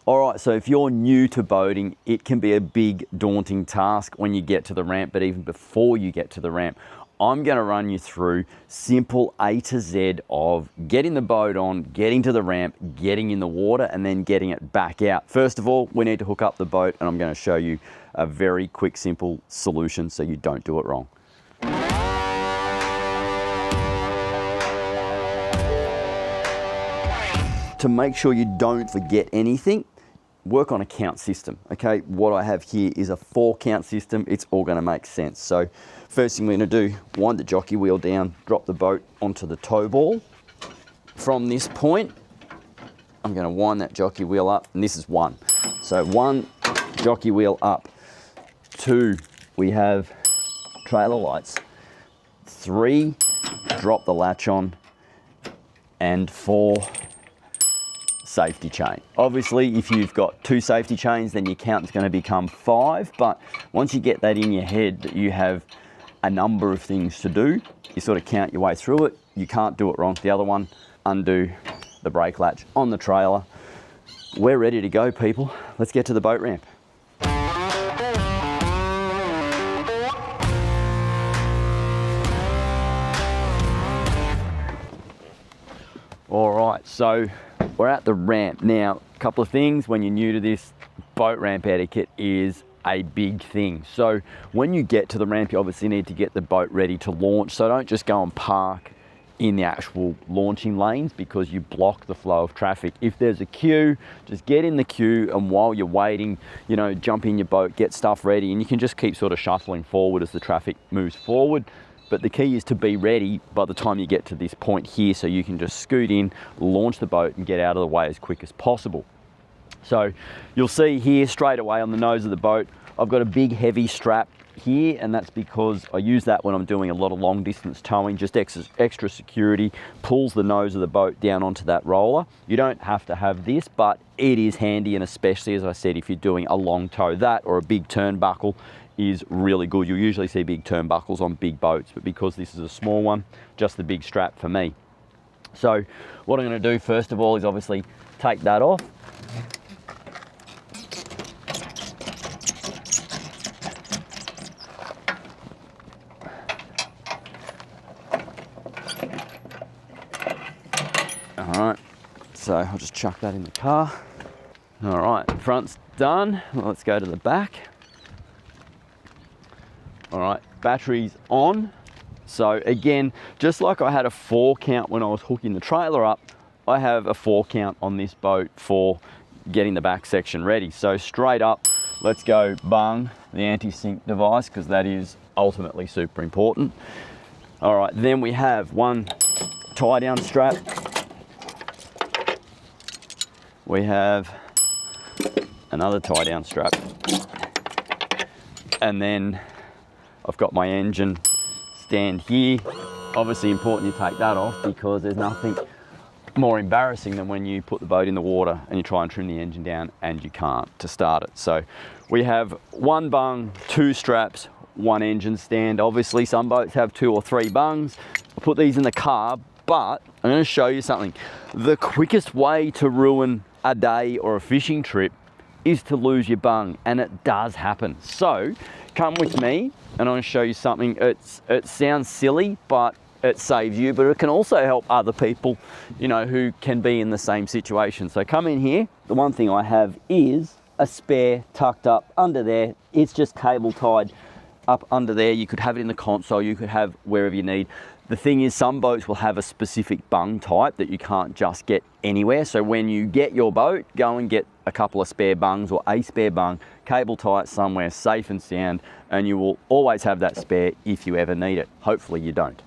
All right, so if you're new to boating, it can be a big daunting task when you get to the ramp, but even before you get to the ramp, I'm going to run you through simple A to Z of getting the boat on, getting to the ramp, getting in the water, and then getting it back out. First of all, we need to hook up the boat, and I'm going to show you a very quick, simple solution so you don't do it wrong. To make sure you don't forget anything, work on a count system, okay? What I have here is a 4-count system. It's all gonna make sense. So first thing we're gonna do, wind the jockey wheel down, drop the boat onto the tow ball. From this point, I'm gonna wind that jockey wheel up, and this is 1. So 1, jockey wheel up. 2, we have trailer lights. 3, drop the latch on. And 4, safety chain. Obviously, if you've got 2 safety chains, then your count is going to become 5. But once you get that in your head that you have a number of things to do, you sort of count your way through it. You can't do it wrong. The other one, undo the brake latch on the trailer. We're ready to go, people. Let's get to the boat ramp. All right, so we're at the ramp. Now, a couple of things when you're new to this, boat ramp etiquette is a big thing. So when you get to the ramp, you obviously need to get the boat ready to launch. So don't just go and park in the actual launching lanes because you block the flow of traffic. If there's a queue, just get in the queue, and while you're waiting, you know, jump in your boat, get stuff ready, and you can just keep sort of shuffling forward as the traffic moves forward. But the key is to be ready by the time you get to this point here, so you can just scoot in, launch the boat, and get out of the way as quick as possible. So you'll see here straight away on the nose of the boat, I've got a big heavy strap here, and that's because I use that when I'm doing a lot of long distance towing, just extra security, pulls the nose of the boat down onto that roller. You don't have to have this, but it is handy, and especially, as I said, if you're doing a long tow, that or a big turnbuckle is really good. You'll usually see big turnbuckles on big boats, but because this is a small one, just the big strap for me. So what I'm going to do first of all is obviously take that off. All right, so I'll just chuck that in the car. All right, front's done. Well, let's go to the back. All right, battery's on. So again, just like I had a 4-count when I was hooking the trailer up, I have a 4-count on this boat for getting the back section ready. So straight up, let's go bung the anti-sink device, because that is ultimately super important. All right, then we have one tie down strap. We have another tie down strap. And then I've got my engine stand here. Obviously important you take that off, because there's nothing more embarrassing than when you put the boat in the water and you try and trim the engine down and you can't to start it. So we have 1 bung, 2 straps, 1 engine stand. Obviously some boats have 2 or 3 bungs. I put these in the car, but I'm going to show you something. The quickest way to ruin a day or a fishing trip is to lose your bung, and it does happen. So come with me and I'm going to show you something. It sounds silly, but it saves you, but it can also help other people, you know, who can be in the same situation. So come in here. The one thing I have is a spare tucked up under there. It's just cable tied up under there. You could have it in the console, you could have wherever you need. The thing is, some boats will have a specific bung type that you can't just get anywhere. So when you get your boat, go and get a couple of spare bungs or a spare bung, cable tie it somewhere safe and sound, and you will always have that spare if you ever need it. Hopefully you don't.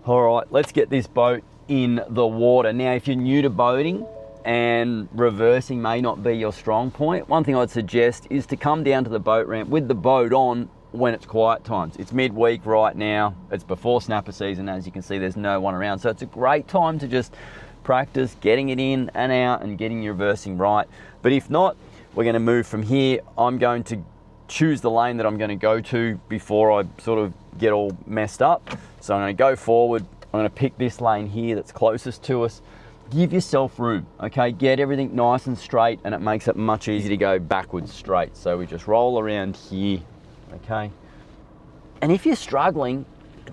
All right, let's get this boat in the water. Now, if you're new to boating and reversing may not be your strong point, one thing I'd suggest is to come down to the boat ramp with the boat on when it's quiet times. It's midweek right now. It's before snapper season. As you can see, there's no one around. So it's a great time to just practice getting it in and out and getting your reversing right. But if not, we're going to move from here. I'm going to choose the lane that I'm going to go to before I sort of get all messed up. So I'm going to go forward. I'm going to pick this lane here that's closest to us. give yourself room, okay? Get everything nice and straight, and it makes it much easier to go backwards straight. So we just roll around here, okay? And if you're struggling,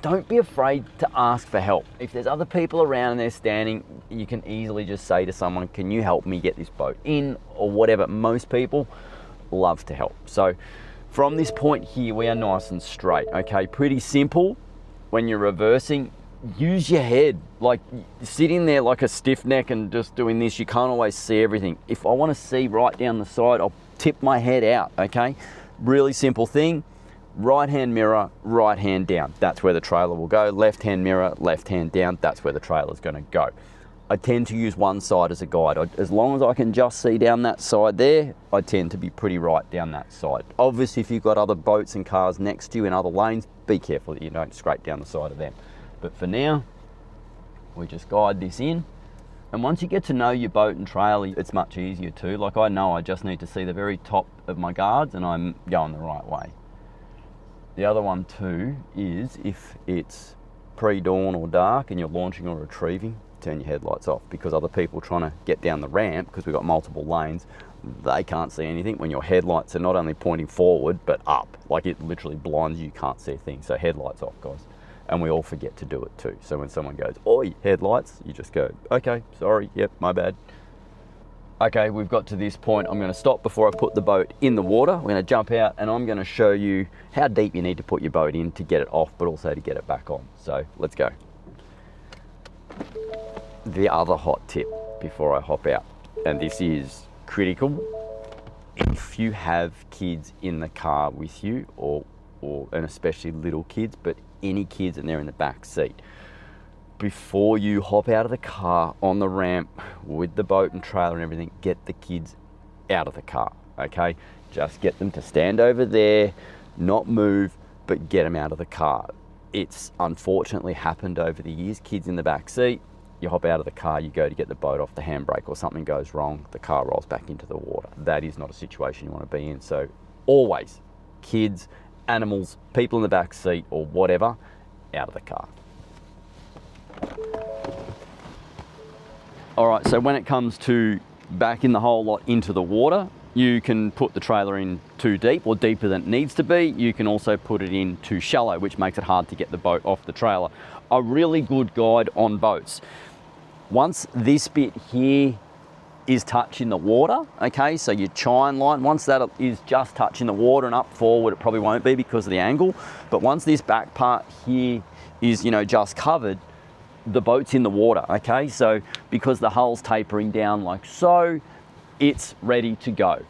don't be afraid to ask for help. If there's other people around and they're standing, you can easily just say to someone, can you help me get this boat in, or whatever. Most people love to help. So from this point here, we are nice and straight, okay? Pretty simple. When you're reversing, use your head. Like, sitting there like a stiff neck and just doing this, you can't always see everything. If I want to see right down the side, I'll tip my head out, okay? Really simple thing. Right hand mirror, right hand down. That's where the trailer will go. Left hand mirror, left hand down. That's where the trailer is going to go. I tend to use one side as a guide. As long as I can just see down that side there, I tend to be pretty right down that side. Obviously, if you've got other boats and cars next to you in other lanes, be careful that you don't scrape down the side of them. But for now, we just guide this in. And once you get to know your boat and trailer, it's much easier too. Like, I know I just need to see the very top of my guards and I'm going the right way. The other one too is if it's pre-dawn or dark and you're launching or retrieving, turn your headlights off, because other people trying to get down the ramp, because we've got multiple lanes, they can't see anything when your headlights are not only pointing forward but up. Like, it literally blinds you, you can't see a thing. So headlights off, guys. And we all forget to do it too. So when someone goes, oi, headlights, you just go, okay, sorry, yep, my bad. Okay, we've got to this point. I'm going to stop before I put the boat in the water. We're going to jump out and I'm going to show you how deep you need to put your boat in to get it off, but also to get it back on. So let's go. The other hot tip before I hop out, and this is critical. If you have kids in the car with you, and especially little kids, but any kids and they're in the back seat, before you hop out of the car on the ramp with the boat and trailer and everything, get the kids out of the car, okay? Just get them to stand over there, not move, but get them out of the car. It's unfortunately happened over the years. Kids in the back seat, you hop out of the car, you go to get the boat off the handbrake, or something goes wrong, the car rolls back into the water. That is not a situation you want to be in. So always, kids, animals, people in the back seat or whatever, out of the car. All right, so when it comes to backing the whole lot into the water, you can put the trailer in too deep or deeper than it needs to be. You can also put it in too shallow, which makes it hard to get the boat off the trailer. A really good guide on boats. Once this bit here is touching the water, okay, so your chine line, once that is just touching the water and up forward, it probably won't be because of the angle, but once this back part here is, you know, just covered, the boat's in the water, okay? So because the hull's tapering down like so, it's ready to go.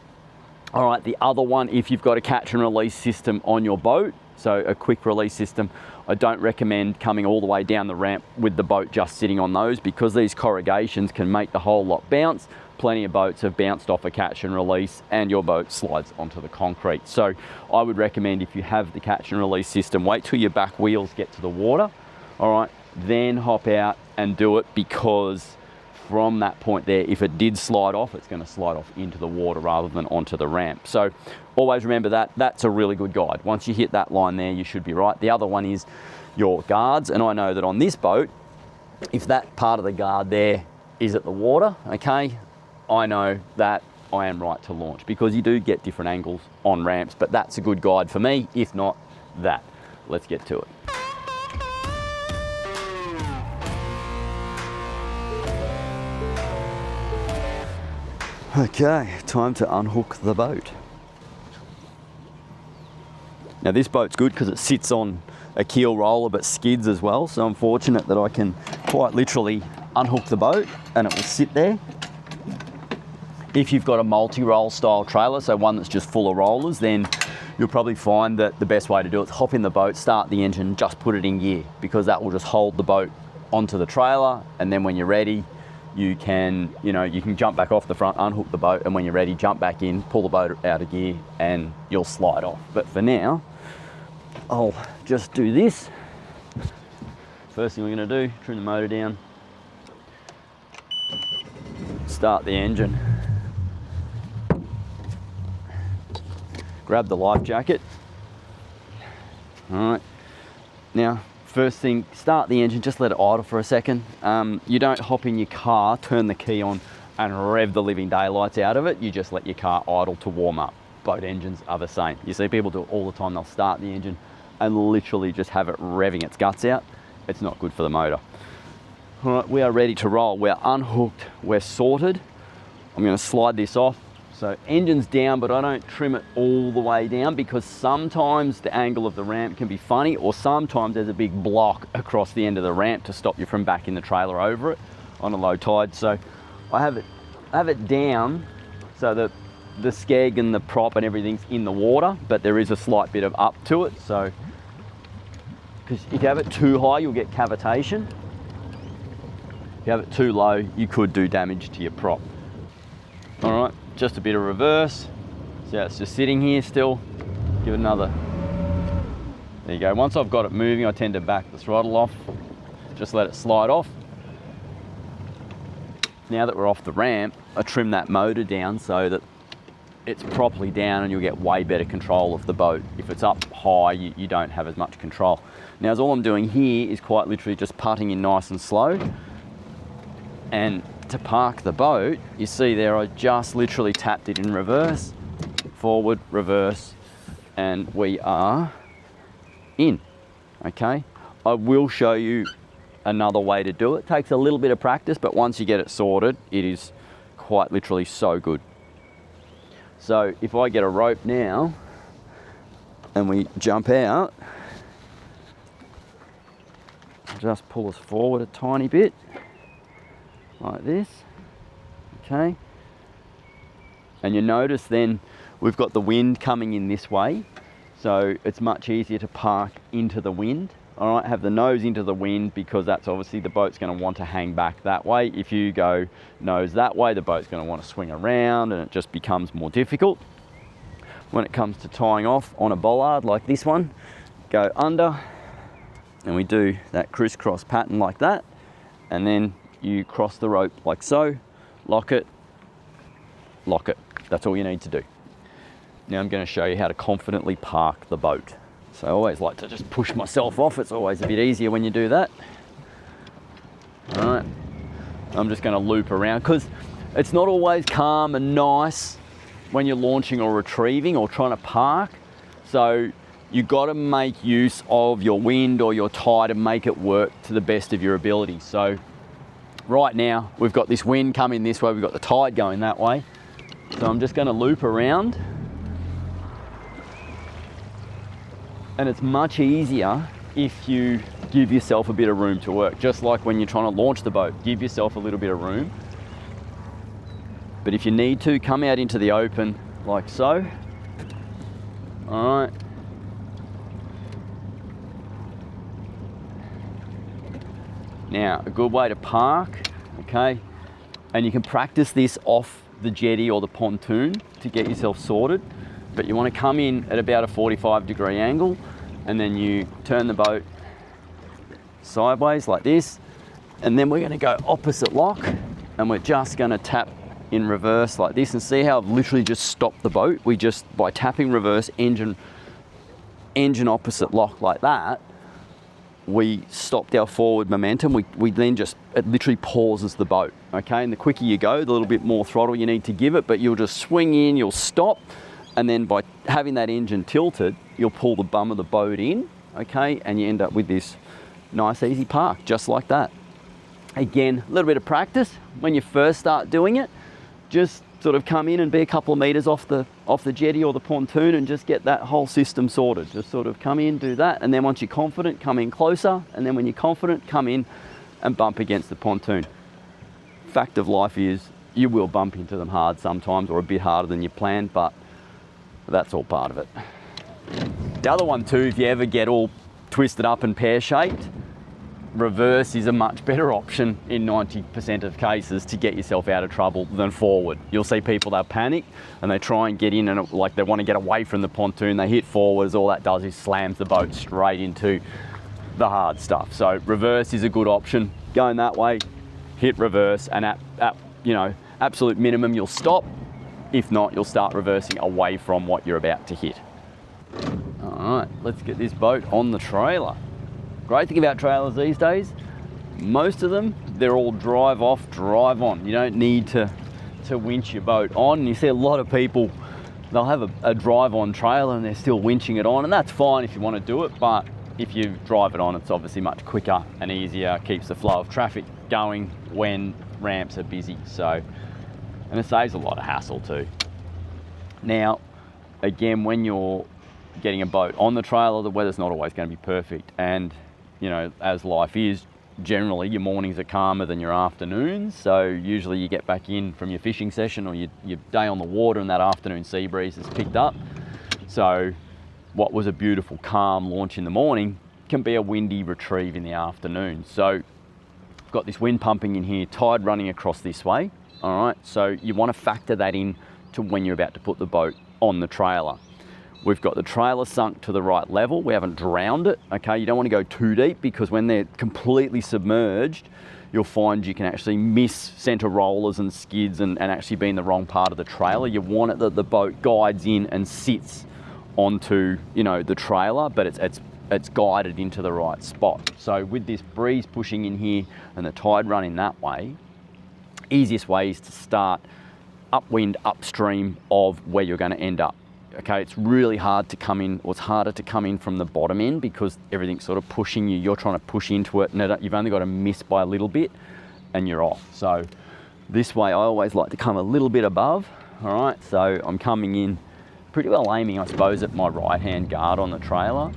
All right, the other one, if you've got a catch and release system on your boat, so a quick release system, I don't recommend coming all the way down the ramp with the boat just sitting on those, because these corrugations can make the whole lot bounce. Plenty of boats have bounced off a catch and release and your boat slides onto the concrete. So I would recommend, if you have the catch and release system, wait till your back wheels get to the water, all right, then hop out and do it, because from that point there, if it did slide off, it's going to slide off into the water rather than onto the ramp. So always remember that. That's a really good guide. Once you hit that line there, you should be right. The other one is your guards, and I know that on this boat, if that part of the guard there is at the water, okay, I know that I am right to launch, because you do get different angles on ramps, but that's a good guide for me. If not that, let's get to it. Okay, time to unhook the boat. Now this boat's good because it sits on a keel roller but skids as well, so I'm fortunate that I can quite literally unhook the boat and it will sit there. If you've got a multi-roll style trailer, so one that's just full of rollers, then you'll probably find that the best way to do it is hop in the boat, start the engine, just put it in gear, because that will just hold the boat onto the trailer, and then when you're ready, you can jump back off the front, unhook the boat, and when you're ready, jump back in, pull the boat out of gear, and you'll slide off. But for now, I'll just do this. First thing we're going to do, trim the motor down, start the engine, grab the life jacket. All right, now first thing, start the engine, just let it idle for a second. You don't hop in your car, turn the key on and rev the living daylights out of it. You just let your car idle to warm up. Boat engines are the same. You see people do it all the time. They'll start the engine and literally just have it revving its guts out. It's not good for the motor. All right, we are ready to roll. We're unhooked, we're sorted. I'm going to slide this off. So engine's down, but I don't trim it all the way down because sometimes the angle of the ramp can be funny, or sometimes there's a big block across the end of the ramp to stop you from backing the trailer over it on a low tide. So I have it down so that the skeg and the prop and everything's in the water, but there is a slight bit of up to it. So, because if you have it too high, you'll get cavitation. If you have it too low, you could do damage to your prop. All right, just a bit of reverse. So it's just sitting here still. Give it another. There you go. Once I've got it moving, I tend to back the throttle off. Just let it slide off. Now that we're off the ramp, I trim that motor down so that it's properly down and you'll get way better control of the boat. If it's up high, you don't have as much control. Now, all I'm doing here is quite literally just putting in nice and slow. And to park the boat, you see there, I just literally tapped it in reverse, forward, reverse, and we are in, okay? I will show you another way to do it. It takes a little bit of practice, but once you get it sorted, it is quite literally so good. So if I get a rope now and we jump out, just pull us forward a tiny bit like this, okay? And you notice then we've got the wind coming in this way, so it's much easier to park into the wind. All right, have the nose into the wind because that's obviously the boat's going to want to hang back that way. If you go nose that way, the boat's going to want to swing around and it just becomes more difficult. When it comes to tying off on a bollard like this one, go under and we do that crisscross pattern like that, and then you cross the rope like so, lock it, lock it. That's all you need to do. Now I'm going to show you how to confidently park the boat. So I always like to just push myself off. It's always a bit easier when you do that. All right, I'm just going to loop around because it's not always calm and nice when you're launching or retrieving or trying to park. So you've got to make use of your wind or your tide and make it work to the best of your ability. So right now we've got this wind coming this way, we've got the tide going that way. So I'm just going to loop around. And it's much easier if you give yourself a bit of room to work. Just like when you're trying to launch the boat, give yourself a little bit of room. But if you need to, come out into the open like so. All right. Now, a good way to park, okay? And you can practice this off the jetty or the pontoon to get yourself sorted. But you want to come in at about a 45-degree angle and then you turn the boat sideways like this, and then we're going to go opposite lock and we're just going to tap in reverse like this, and see how I've literally just stopped the boat. We just, by tapping reverse, engine opposite lock like that, we stopped our forward momentum. We then just, it literally pauses the boat, okay? And the quicker you go, the little bit more throttle you need to give it, but you'll just swing in, you'll stop, and then by having that engine tilted, you'll pull the bum of the boat in, okay? And you end up with this nice easy park, just like that. Again, a little bit of practice. When you first start doing it, just sort of come in and be a couple of meters off the jetty or the pontoon and just get that whole system sorted. Just sort of come in, do that, and then once you're confident, come in closer, and then when you're confident, come in and bump against the pontoon. Fact of life is, you will bump into them hard sometimes, or a bit harder than you planned, but that's all part of it. The other one too, if you ever get all twisted up and pear-shaped, reverse is a much better option in 90% of cases to get yourself out of trouble than forward. You'll see people, they'll panic and they try and get in and like they want to get away from the pontoon, they hit forwards, all that does is slams the boat straight into the hard stuff. So reverse is a good option. Going that way, hit reverse, and at you know, absolute minimum you'll stop. If not, you'll start reversing away from what you're about to hit. All right, let's get this boat on the trailer. Great thing about trailers these days, most of them, they're all drive off, drive on. You don't need to winch your boat on. And you see a lot of people, they'll have a drive on trailer and they're still winching it on, and that's fine if you want to do it, but if you drive it on, it's obviously much quicker and easier, keeps the flow of traffic going when ramps are busy. So, and it saves a lot of hassle too. Now, again, when you're getting a boat on the trailer, the weather's not always going to be perfect, and you know, as life is, generally your mornings are calmer than your afternoons, so usually you get back in from your fishing session or your day on the water and that afternoon sea breeze has picked up. So what was a beautiful calm launch in the morning can be a windy retrieve in the afternoon. So I've got this wind pumping in here, tide running across this way. All right, so you want to factor that in to when you're about to put the boat on the trailer. We've got the trailer sunk to the right level. We haven't drowned it, okay? You don't want to go too deep, because when they're completely submerged, you'll find you can actually miss center rollers and skids and actually be in the wrong part of the trailer. You want it that the boat guides in and sits onto, you know, the trailer, but it's guided into the right spot. So with this breeze pushing in here and the tide running that way, easiest way is to start upwind, upstream of where you're going to end up. Okay, it's really hard to come in, or it's harder to come in from the bottom end because everything's sort of pushing you. You're trying to push into it, and you've only got to miss by a little bit and you're off. So this way, I always like to come a little bit above. All right, so I'm coming in pretty well aiming, I suppose, at my right-hand guard on the trailer,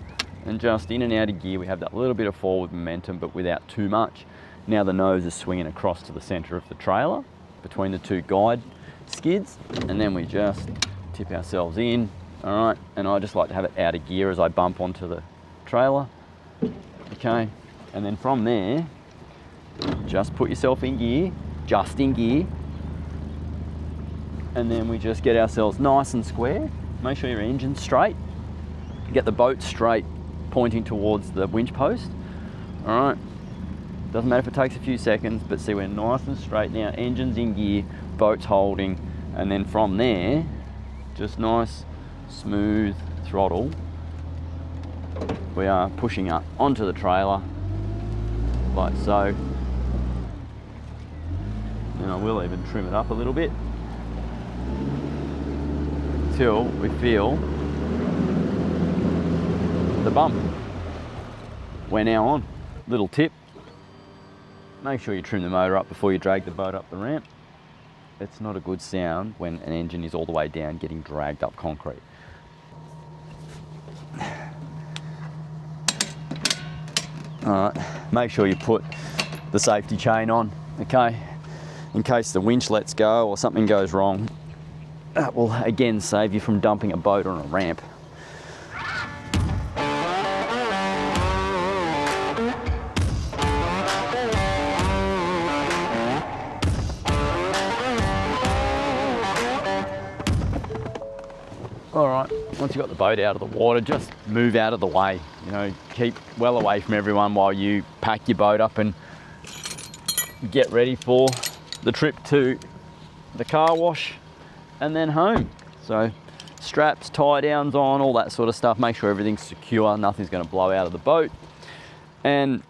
and just in and out of gear. We have that little bit of forward momentum, but without too much. Now the nose is swinging across to the center of the trailer between the two guide skids, and then we just tip ourselves in. All right, and I just like to have it out of gear as I bump onto the trailer. Okay, and then from there, just put yourself in gear, just in gear, and then we just get ourselves nice and square. Make sure your engine's straight, get the boat straight, pointing towards the winch post. All right, doesn't matter if it takes a few seconds, but see, we're nice and straight now, engine's in gear, boat's holding, and then from there, just nice, smooth throttle. We are pushing up onto the trailer, like so. And I will even trim it up a little bit until we feel the bump. We're now on. Little tip, make sure you trim the motor up before you drag the boat up the ramp. It's not a good sound when an engine is all the way down getting dragged up concrete. All right, make sure you put the safety chain on, okay? In case the winch lets go or something goes wrong. That will again save you from dumping a boat on a ramp. All right, once you've got the boat out of the water, just move out of the way. You know, keep well away from everyone while you pack your boat up and get ready for the trip to the car wash and then home. So straps, tie downs on, all that sort of stuff. Make sure everything's secure, nothing's gonna blow out of the boat. And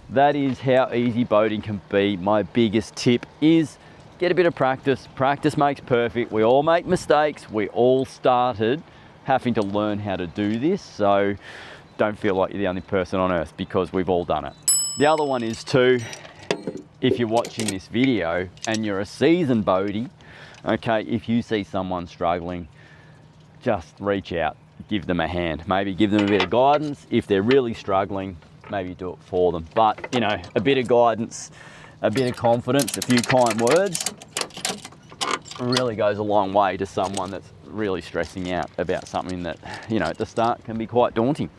that is how easy boating can be. My biggest tip is get a bit of practice. Practice makes perfect. We all make mistakes. We all started having to learn how to do this. So don't feel like you're the only person on earth, because we've all done it. The other one is too, if you're watching this video and you're a seasoned boatie, okay, if you see someone struggling, just reach out, give them a hand. Maybe give them a bit of guidance. If they're really struggling, maybe do it for them. But, you know, a bit of guidance, a bit of confidence, a few kind words really goes a long way to someone that's really stressing out about something that, you know, at the start can be quite daunting.